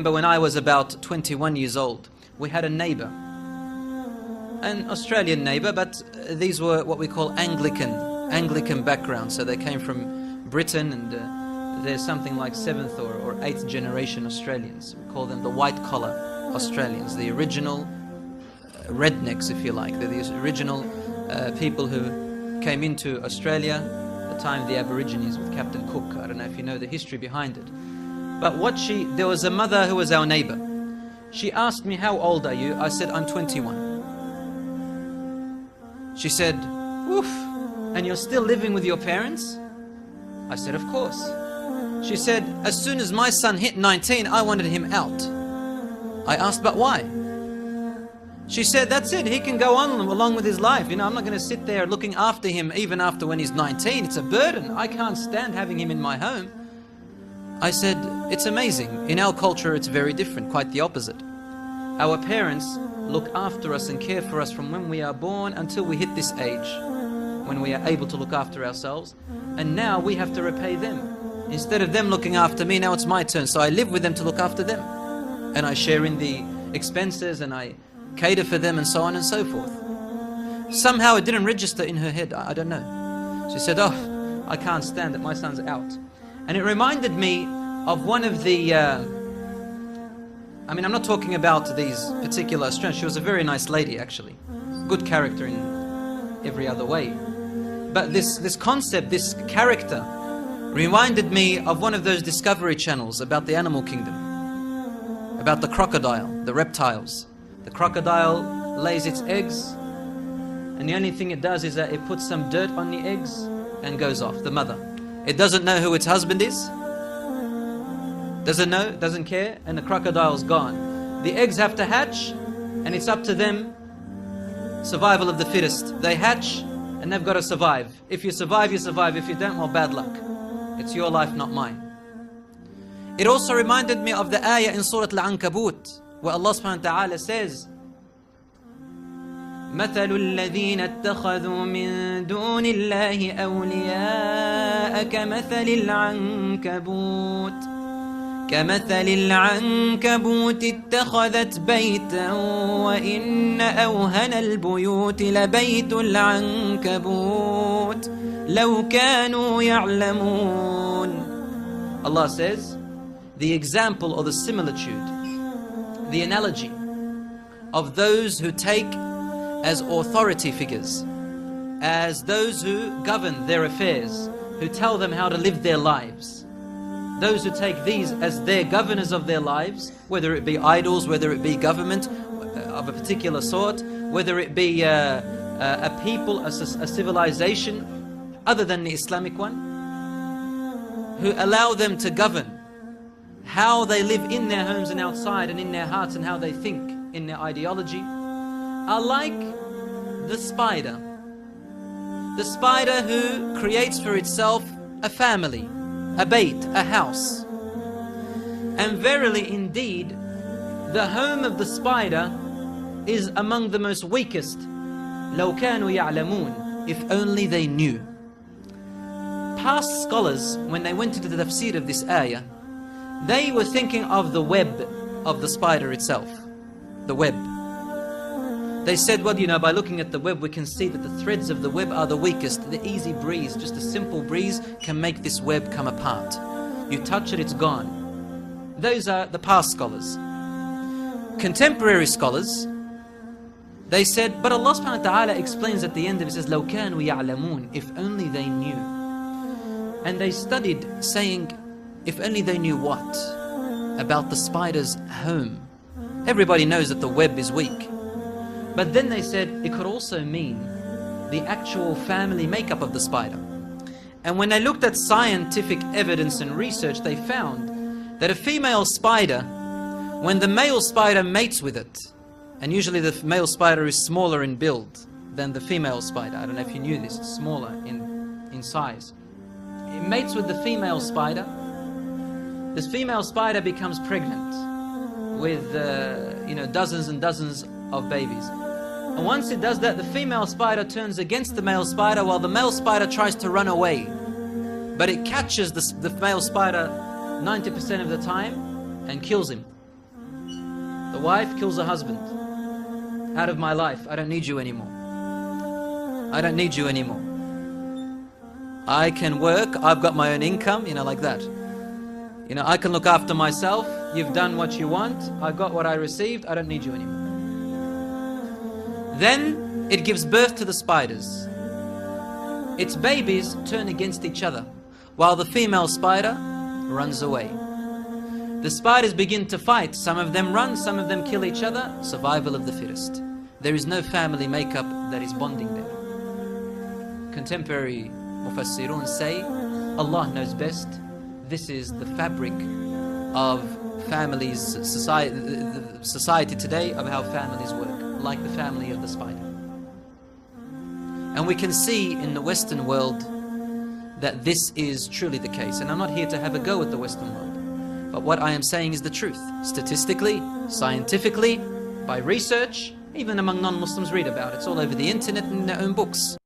remember when I was about 21 years old, we had a neighbor, an Australian neighbor, but these were what we call Anglican background. So they came from Britain, and there's something like 7th or 8th generation Australians. We call them the white collar Australians, the original rednecks, if you like. They're the original people who came into Australia at the time of the Aborigines with Captain Cook. I don't know if you know the history behind it. But there was a mother who was our neighbor. She asked me, "How old are you?" I said, "I'm 21. She said, "Oof, and you're still living with your parents?" I said, "Of course." She said, "As soon as my son hit 19, I wanted him out." I asked, "But why?" She said, "That's it, he can go on along with his life. You know, I'm not going to sit there looking after him even after when he's 19. It's a burden. I can't stand having him in my home." I said, "It's amazing. In our culture, it's very different, quite the opposite. Our parents look after us and care for us from when we are born until we hit this age, when we are able to look after ourselves. And now we have to repay them. Instead of them looking after me, now it's my turn. So I live with them to look after them. And I share in the expenses and I cater for them and so on and so forth." Somehow it didn't register in her head. I don't know. She said, "Oh, I can't stand it. My son's out." And it reminded me of one of the, I'm not talking about these particular Australians. She was a very nice lady, actually. Good character in every other way. But this concept, this character, reminded me of one of those Discovery channels about the animal kingdom. About the crocodile, the reptiles. The crocodile lays its eggs, and the only thing it does is that it puts some dirt on the eggs and goes off, the mother. It doesn't know who its husband is, doesn't know, doesn't care, and the crocodile's gone. The eggs have to hatch, and it's up to them, survival of the fittest. They hatch, and they've got to survive. If you survive, you survive. If you don't, well, bad luck. It's your life, not mine. It also reminded me of the ayah in Surah Al-Ankabut, where Allah subhanahu wa ta'ala says, مَثَلُ الَّذِينَ اتَّخَذُوا مِن دُونِ اللَّهِ أَوْلِيَاءَ كَمَثَلِ الْعَنكَبُوتِ اتَّخَذَتْ بَيْتًا وَإِنَّ أَوْهَنَ الْبُيُوتِ لَبَيْتُ الْعَنكَبُوتِ لَوْ كَانُوا يَعْلَمُونَ. Allah says, the example or the similitude, the analogy of those who take as authority figures, as those who govern their affairs, who tell them how to live their lives, those who take these as their governors of their lives, whether it be idols, whether it be government of a particular sort, whether it be a people, a civilization other than the Islamic one, who allow them to govern how they live in their homes and outside and in their hearts and how they think in their ideology, are like the spider. The spider who creates for itself a family, a bait, a house. And verily indeed, the home of the spider is among the most weakest. لَوْ كَانُوا يَعْلَمُونَ, if only they knew. Past scholars, when they went into the tafsir of this ayah, they were thinking of the web of the spider itself. The web. They said, well, you know, by looking at the web, we can see that the threads of the web are the weakest. The easy breeze, just a simple breeze, can make this web come apart. You touch it, it's gone. Those are the past scholars. Contemporary scholars, they said, but Allah subhanahu wa ta'ala explains at the end of it, says, لَوْ كَانُوا يَعْلَمُونَ, if only they knew. And they studied saying, if only they knew what? About the spider's home. Everybody knows that the web is weak. But then they said it could also mean the actual family makeup of the spider. And when they looked at scientific evidence and research, they found that a female spider, when the male spider mates with it, and usually the male spider is smaller in build than the female spider. I don't know if you knew this, it's smaller in size. It mates with the female spider. This female spider becomes pregnant with dozens and dozens of babies. And once it does that, the female spider turns against the male spider while the male spider tries to run away. But it catches the male spider 90% of the time and kills him. The wife kills her husband. Out of my life, I don't need you anymore. I don't need you anymore. I can work, I've got my own income, like that. I can look after myself, you've done what you want, I got what I received, I don't need you anymore. Then it gives birth to the spiders. Its babies turn against each other, while the female spider runs away. The spiders begin to fight, some of them run, some of them kill each other, survival of the fittest. There is no family makeup that is bonding them. Contemporary Mufassirun say, Allah knows best. This is the fabric of families, society today, of how families work, like the family of the spider. And we can see in the Western world that this is truly the case. And I'm not here to have a go at the Western world, but what I am saying is the truth. Statistically, scientifically, by research, even among non-Muslims read about it. It's all over the internet and in their own books.